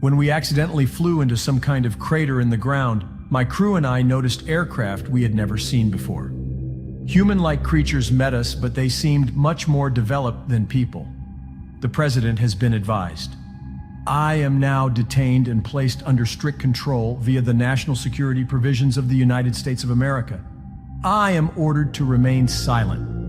When we accidentally flew into some kind of crater in the ground, my crew and I noticed aircraft we had never seen before. Human-like creatures met us, but they seemed much more developed than people. The president has been advised. I am now detained and placed under strict control via the national security provisions of the United States of America. I am ordered to remain silent.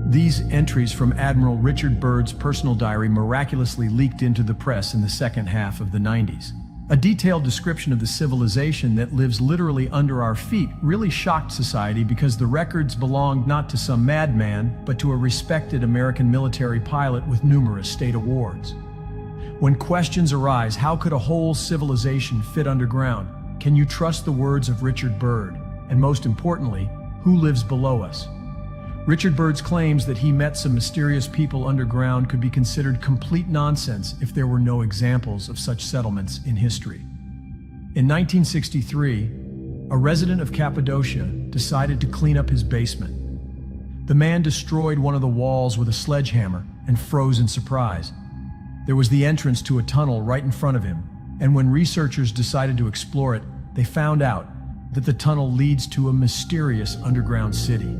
These entries from Admiral Richard Byrd's personal diary miraculously leaked into the press in the second half of the 90s. A detailed description of the civilization that lives literally under our feet really shocked society because the records belonged not to some madman, but to a respected American military pilot with numerous state awards. When questions arise, how could a whole civilization fit underground? Can you trust the words of Richard Byrd? And most importantly, who lives below us? Richard Byrd's claims that he met some mysterious people underground could be considered complete nonsense if there were no examples of such settlements in history. In 1963, a resident of Cappadocia decided to clean up his basement. The man destroyed one of the walls with a sledgehammer and froze in surprise. There was the entrance to a tunnel right in front of him, and when researchers decided to explore it, they found out that the tunnel leads to a mysterious underground city.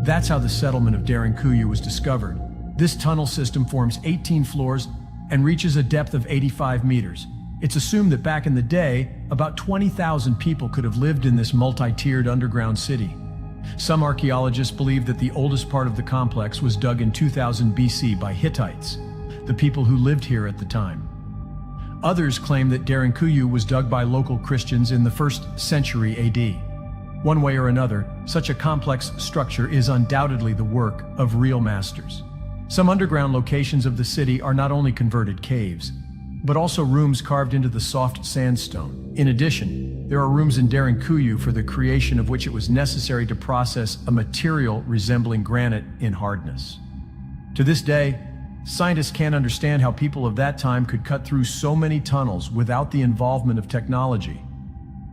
That's how the settlement of Derinkuyu was discovered. This tunnel system forms 18 floors and reaches a depth of 85 meters. It's assumed that back in the day, about 20,000 people could have lived in this multi-tiered underground city. Some archaeologists believe that the oldest part of the complex was dug in 2000 BC by Hittites, the people who lived here at the time. Others claim that Derinkuyu was dug by local Christians in the 1st century AD. One way or another, such a complex structure is undoubtedly the work of real masters. Some underground locations of the city are not only converted caves, but also rooms carved into the soft sandstone. In addition, there are rooms in Derinkuyu for the creation of which it was necessary to process a material resembling granite in hardness. To this day, scientists can't understand how people of that time could cut through so many tunnels without the involvement of technology.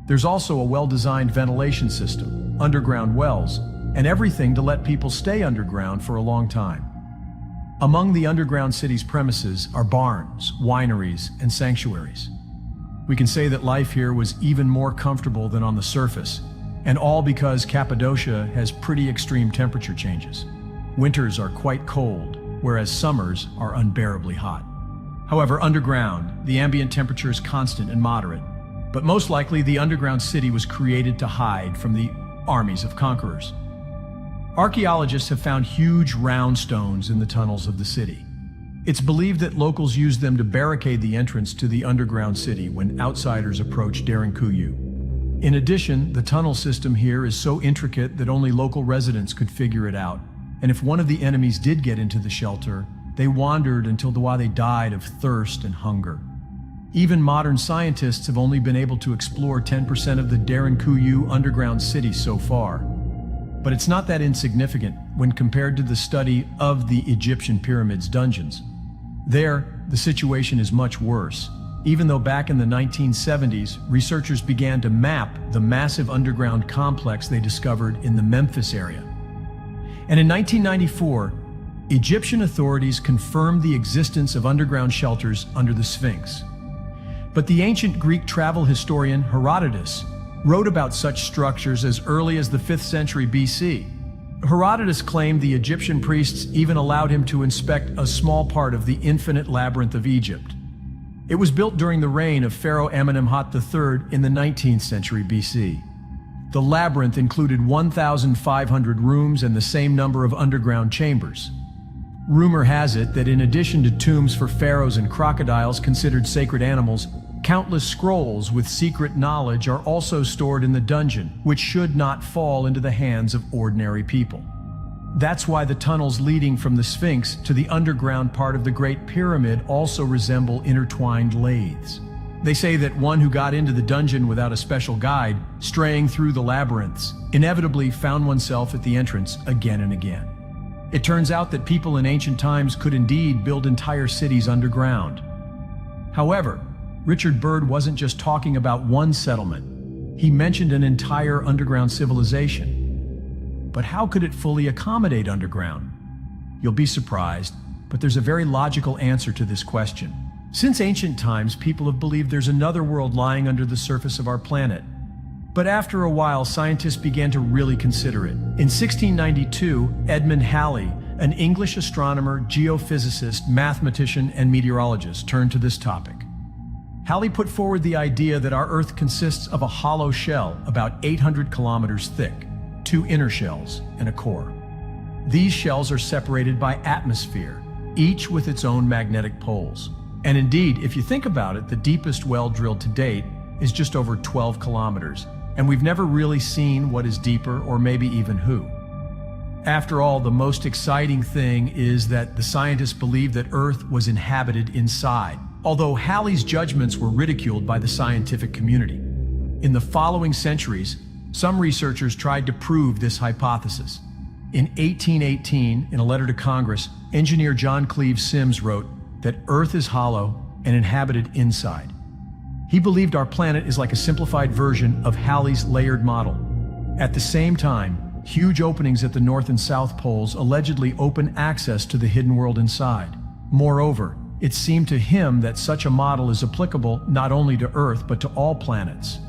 There's also a well-designed ventilation system, underground wells, and everything to let people stay underground for a long time. Among the underground city's premises are barns, wineries, and sanctuaries. We can say that life here was even more comfortable than on the surface, and all because Cappadocia has pretty extreme temperature changes. Winters are quite cold, whereas summers are unbearably hot. However, underground, the ambient temperature is constant and moderate. But most likely, the underground city was created to hide from the armies of conquerors. Archaeologists have found huge round stones in the tunnels of the city. It's believed that locals used them to barricade the entrance to the underground city when outsiders approached Derinkuyu. In addition, the tunnel system here is so intricate that only local residents could figure it out. And if one of the enemies did get into the shelter, they wandered until they died of thirst and hunger. Even modern scientists have only been able to explore 10% of the Derinkuyu underground city so far. But it's not that insignificant when compared to the study of the Egyptian pyramids dungeons. There, the situation is much worse, even though back in the 1970s, researchers began to map the massive underground complex they discovered in the Memphis area. And in 1994, Egyptian authorities confirmed the existence of underground shelters under the Sphinx. But the ancient Greek travel historian Herodotus wrote about such structures as early as the 5th century BC. Herodotus claimed the Egyptian priests even allowed him to inspect a small part of the infinite labyrinth of Egypt. It was built during the reign of Pharaoh Amenemhat III in the 19th century BC. The labyrinth included 1,500 rooms and the same number of underground chambers. Rumor has it that in addition to tombs for pharaohs and crocodiles considered sacred animals, countless scrolls with secret knowledge are also stored in the dungeon, which should not fall into the hands of ordinary people. That's why the tunnels leading from the Sphinx to the underground part of the Great Pyramid also resemble intertwined lathes. They say that one who got into the dungeon without a special guide, straying through the labyrinths, inevitably found oneself at the entrance again and again. It turns out that people in ancient times could indeed build entire cities underground. However, Richard Byrd wasn't just talking about one settlement. He mentioned an entire underground civilization. But how could it fully accommodate underground? You'll be surprised, but there's a very logical answer to this question. Since ancient times, people have believed there's another world lying under the surface of our planet. But after a while, scientists began to really consider it. In 1692, Edmund Halley, an English astronomer, geophysicist, mathematician, and meteorologist, turned to this topic. Halley put forward the idea that our Earth consists of a hollow shell about 800 kilometers thick, 2 inner shells, and a core. These shells are separated by atmosphere, each with its own magnetic poles. And indeed, if you think about it, the deepest well drilled to date is just over 12 kilometers, and we've never really seen what is deeper or maybe even who. After all, the most exciting thing is that the scientists believed that Earth was inhabited inside, although Halley's judgments were ridiculed by the scientific community. In the following centuries, some researchers tried to prove this hypothesis. In 1818, in a letter to Congress, engineer John Cleves Sims wrote that Earth is hollow and inhabited inside. He believed our planet is like a simplified version of Halley's layered model. At the same time, huge openings at the North and South poles allegedly open access to the hidden world inside. Moreover, it seemed to him that such a model is applicable not only to Earth but to all planets.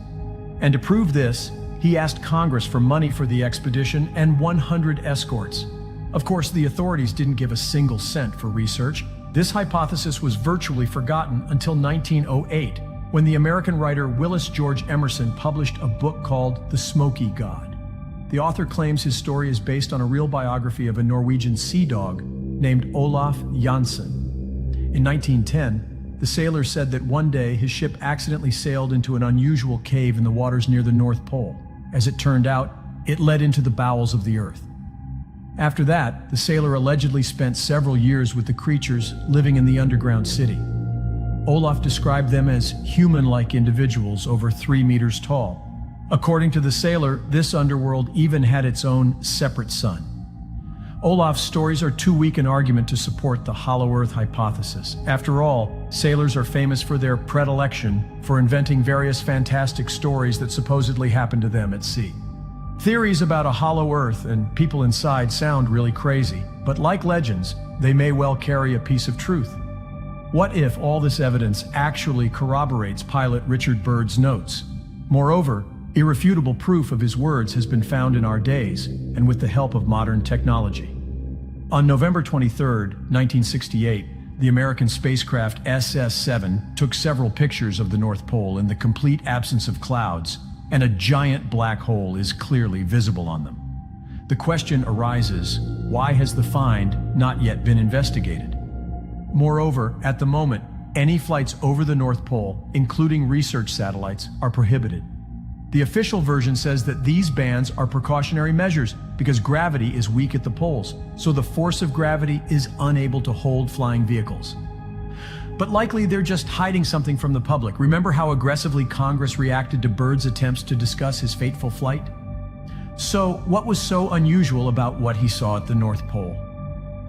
And to prove this, he asked Congress for money for the expedition and 100 escorts. Of course, the authorities didn't give a single cent for research. This hypothesis was virtually forgotten until 1908, when the American writer Willis George Emerson published a book called The Smoky God. The author claims his story is based on a real biography of a Norwegian sea dog named Olaf Jansen. In 1910, the sailor said that one day his ship accidentally sailed into an unusual cave in the waters near the North Pole. As it turned out, it led into the bowels of the Earth. After that, the sailor allegedly spent several years with the creatures living in the underground city. Olaf described them as human-like individuals over 3 meters tall. According to the sailor, this underworld even had its own separate sun. Olaf's stories are too weak an argument to support the hollow Earth hypothesis. After all, sailors are famous for their predilection for inventing various fantastic stories that supposedly happened to them at sea. Theories about a hollow Earth and people inside sound really crazy, but like legends, they may well carry a piece of truth. What if all this evidence actually corroborates pilot Richard Byrd's notes? Moreover, irrefutable proof of his words has been found in our days, and with the help of modern technology. On November 23, 1968, the American spacecraft SS-7 took several pictures of the North Pole in the complete absence of clouds, and a giant black hole is clearly visible on them. The question arises, why has the find not yet been investigated? Moreover, at the moment, any flights over the North Pole, including research satellites, are prohibited. The official version says that these bans are precautionary measures because gravity is weak at the poles, so the force of gravity is unable to hold flying vehicles. But likely they're just hiding something from the public. Remember how aggressively Congress reacted to Byrd's attempts to discuss his fateful flight? So, what was so unusual about what he saw at the North Pole?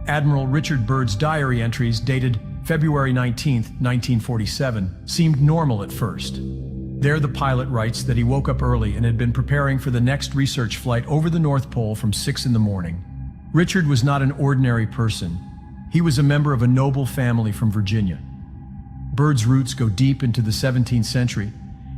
Admiral Richard Byrd's diary entries dated February 19, 1947, seemed normal at first. There the pilot writes that he woke up early and had been preparing for the next research flight over the North Pole from 6 in the morning. Richard was not an ordinary person. He was a member of a noble family from Virginia. Byrd's roots go deep into the 17th century,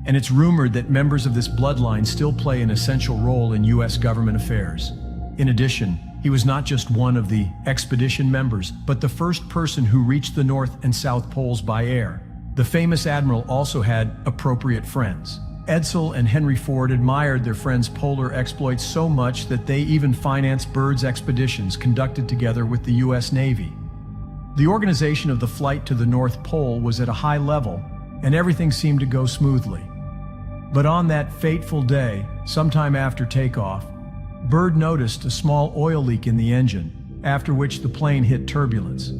and it's rumored that members of this bloodline still play an essential role in U.S. government affairs. In addition, he was not just one of the expedition members, but the first person who reached the North and South Poles by air. The famous admiral also had appropriate friends. Edsel and Henry Ford admired their friend's polar exploits so much that they even financed Byrd's expeditions conducted together with the U.S. Navy. The organization of the flight to the North Pole was at a high level, and everything seemed to go smoothly. But on that fateful day, sometime after takeoff, Byrd noticed a small oil leak in the engine, after which the plane hit turbulence.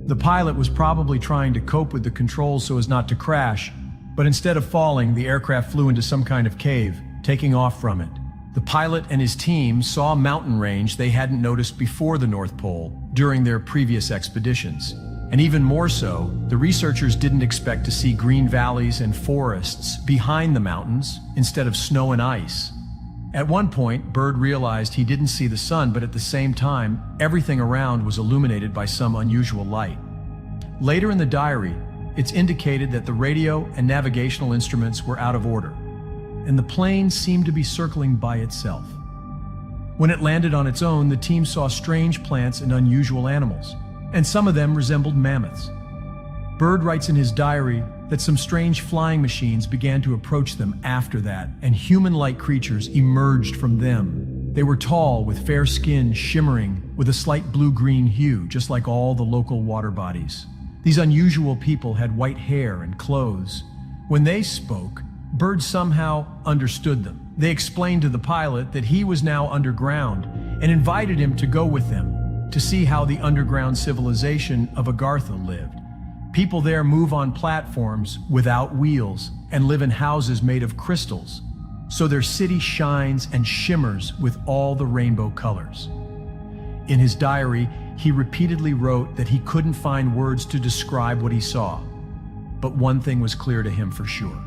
The pilot was probably trying to cope with the controls so as not to crash, but instead of falling, the aircraft flew into some kind of cave, taking off from it. The pilot and his team saw a mountain range they hadn't noticed before the North Pole during their previous expeditions. And even more so, the researchers didn't expect to see green valleys and forests behind the mountains instead of snow and ice. At one point, Byrd realized he didn't see the sun, but at the same time, everything around was illuminated by some unusual light. Later in the diary, It's indicated that the radio and navigational instruments were out of order, and the plane seemed to be circling by itself. When it landed on its own, the team saw strange plants and unusual animals, and some of them resembled mammoths. Byrd writes in his diary that some strange flying machines began to approach them after that, and human-like creatures emerged from them. They were tall, with fair skin shimmering with a slight blue-green hue, just like all the local water bodies. These unusual people had white hair and clothes. When they spoke, Byrd somehow understood them. They explained to the pilot that he was now underground and invited him to go with them to see how the underground civilization of Agartha lived. People there move on platforms without wheels and live in houses made of crystals, so their city shines and shimmers with all the rainbow colors. In his diary, he repeatedly wrote that he couldn't find words to describe what he saw, but one thing was clear to him for sure.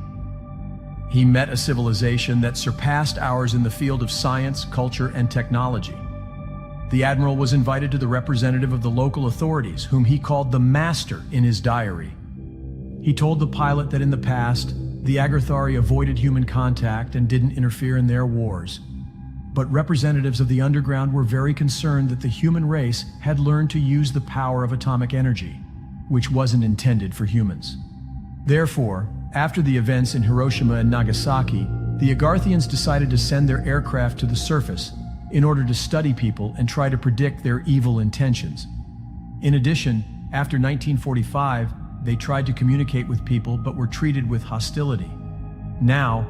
He met a civilization that surpassed ours in the field of science, culture, and technology. The admiral was invited to the representative of the local authorities, whom he called the Master in his diary. He told the pilot that in the past, the Agarthari avoided human contact and didn't interfere in their wars. But representatives of the underground were very concerned that the human race had learned to use the power of atomic energy, which wasn't intended for humans. Therefore, after the events in Hiroshima and Nagasaki, the Agarthians decided to send their aircraft to the surface in order to study people and try to predict their evil intentions. In addition, after 1945, they tried to communicate with people but were treated with hostility. Now,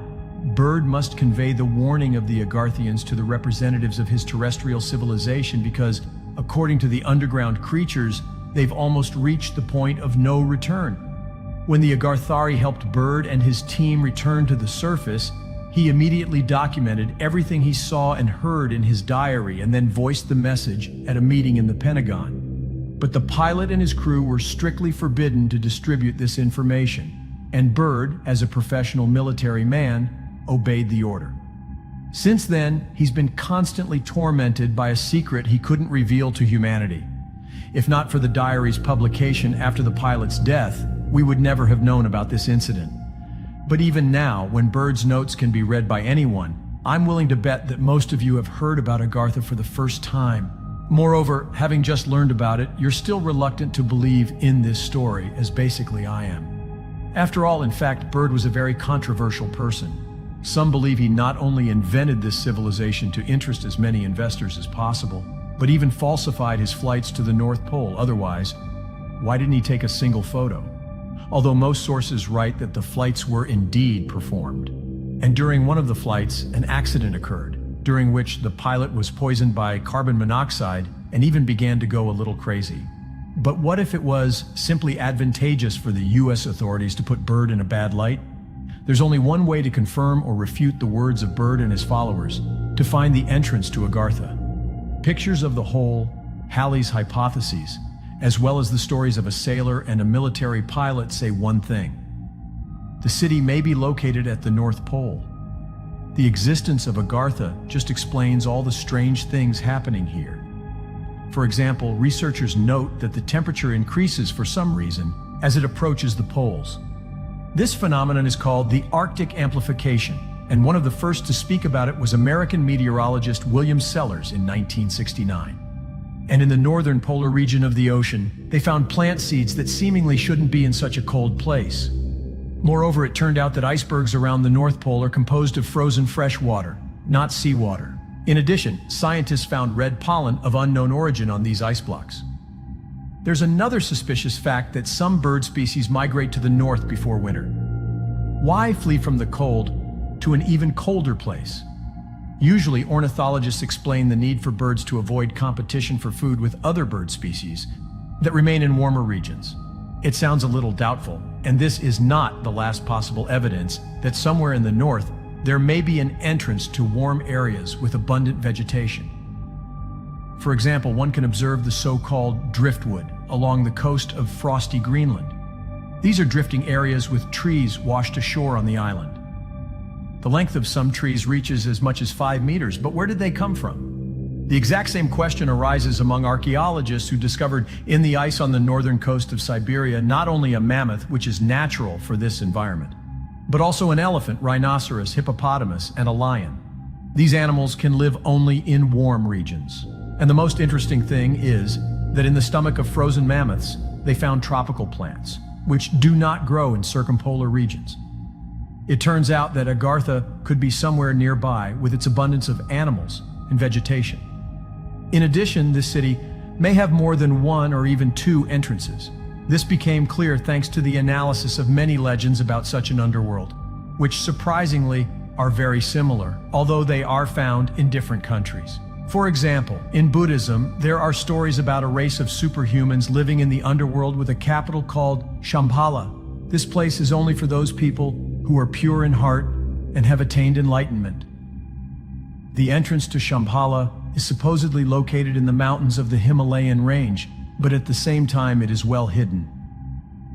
Byrd must convey the warning of the Agarthians to the representatives of his terrestrial civilization because, according to the underground creatures, they've almost reached the point of no return. When the Agarthari helped Byrd and his team return to the surface, he immediately documented everything he saw and heard in his diary and then voiced the message at a meeting in the Pentagon. But the pilot and his crew were strictly forbidden to distribute this information, and Byrd, as a professional military man, obeyed the order. Since then, he's been constantly tormented by a secret he couldn't reveal to humanity. If not for the diary's publication after the pilot's death, we would never have known about this incident. But even now, when Byrd's notes can be read by anyone, I'm willing to bet that most of you have heard about Agartha for the first time. Moreover, having just learned about it, you're still reluctant to believe in this story, as basically I am. After all, in fact, Byrd was a very controversial person. Some believe he not only invented this civilization to interest as many investors as possible, but even falsified his flights to the North Pole. Otherwise, why didn't he take a single photo? Although most sources write that the flights were indeed performed. And during one of the flights, an accident occurred, during which the pilot was poisoned by carbon monoxide and even began to go a little crazy. But what if it was simply advantageous for the US authorities to put Byrd in a bad light? There's only one way to confirm or refute the words of Byrd and his followers: to find the entrance to Agartha. Pictures of the hole, Halley's hypotheses, as well as the stories of a sailor and a military pilot say one thing. The city may be located at the North Pole. The existence of Agartha just explains all the strange things happening here. For example, researchers note that the temperature increases for some reason as it approaches the poles. This phenomenon is called the Arctic amplification, and one of the first to speak about it was American meteorologist William Sellers in 1969. And in the northern polar region of the ocean, they found plant seeds that seemingly shouldn't be in such a cold place. Moreover, it turned out that icebergs around the North Pole are composed of frozen fresh water, not seawater. In addition, scientists found red pollen of unknown origin on these ice blocks. There's another suspicious fact that some bird species migrate to the north before winter. Why flee from the cold to an even colder place? Usually, ornithologists explain the need for birds to avoid competition for food with other bird species that remain in warmer regions. It sounds a little doubtful, and this is not the last possible evidence that somewhere in the north there may be an entrance to warm areas with abundant vegetation. For example, one can observe the so-called driftwood along the coast of frosty Greenland. These are drifting areas with trees washed ashore on the island. The length of some trees reaches as much as 5 meters, but where did they come from? The exact same question arises among archaeologists who discovered in the ice on the northern coast of Siberia not only a mammoth, which is natural for this environment, but also an elephant, rhinoceros, hippopotamus, and a lion. These animals can live only in warm regions. And the most interesting thing is that in the stomach of frozen mammoths, they found tropical plants, which do not grow in circumpolar regions. It turns out that Agartha could be somewhere nearby with its abundance of animals and vegetation. In addition, this city may have more than one or even two entrances. This became clear thanks to the analysis of many legends about such an underworld, which surprisingly are very similar, although they are found in different countries. For example, in Buddhism, there are stories about a race of superhumans living in the underworld with a capital called Shambhala. This place is only for those people who are pure in heart and have attained enlightenment. The entrance to Shambhala is supposedly located in the mountains of the Himalayan range, but at the same time it is well hidden.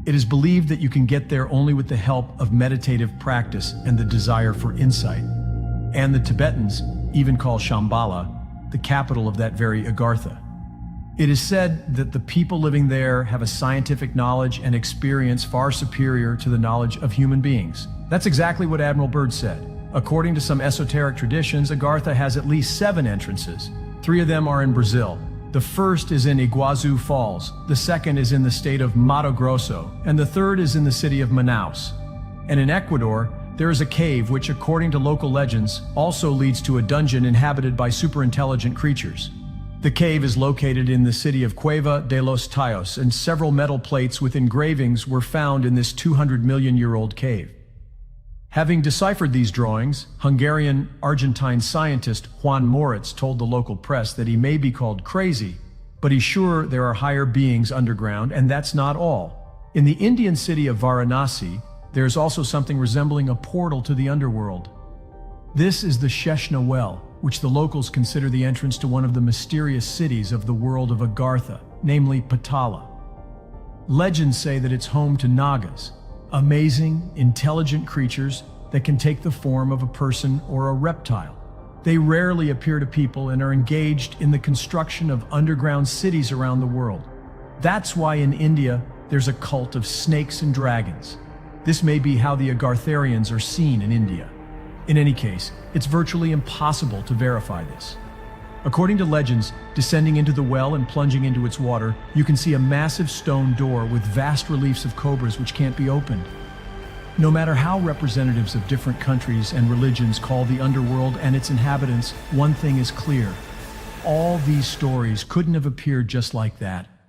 It is believed that you can get there only with the help of meditative practice and the desire for insight. And the Tibetans even call Shambhala the capital of that very Agartha. It is said that the people living there have a scientific knowledge and experience far superior to the knowledge of human beings. That's exactly what Admiral Byrd said. According to some esoteric traditions, Agartha has at least 7 entrances. 3 of them are in Brazil. The first is in Iguazu Falls, the second is in the state of Mato Grosso, and the third is in the city of Manaus. And in Ecuador, there is a cave which, according to local legends, also leads to a dungeon inhabited by superintelligent creatures. The cave is located in the city of Cueva de los Tayos, and several metal plates with engravings were found in this 200-million-year-old cave. Having deciphered these drawings, Hungarian-Argentine scientist Juan Moritz told the local press that he may be called crazy, but he's sure there are higher beings underground, and that's not all. In the Indian city of Varanasi, there's also something resembling a portal to the underworld. This is the Sheshna Well, which the locals consider the entrance to one of the mysterious cities of the world of Agartha, namely Patala. Legends say that it's home to Nagas, amazing, intelligent creatures that can take the form of a person or a reptile. They rarely appear to people and are engaged in the construction of underground cities around the world. That's why in India, there's a cult of snakes and dragons. This may be how the Agartharians are seen in India. In any case, it's virtually impossible to verify this. According to legends, descending into the well and plunging into its water, you can see a massive stone door with vast reliefs of cobras which can't be opened. No matter how representatives of different countries and religions call the underworld and its inhabitants, one thing is clear. All these stories couldn't have appeared just like that.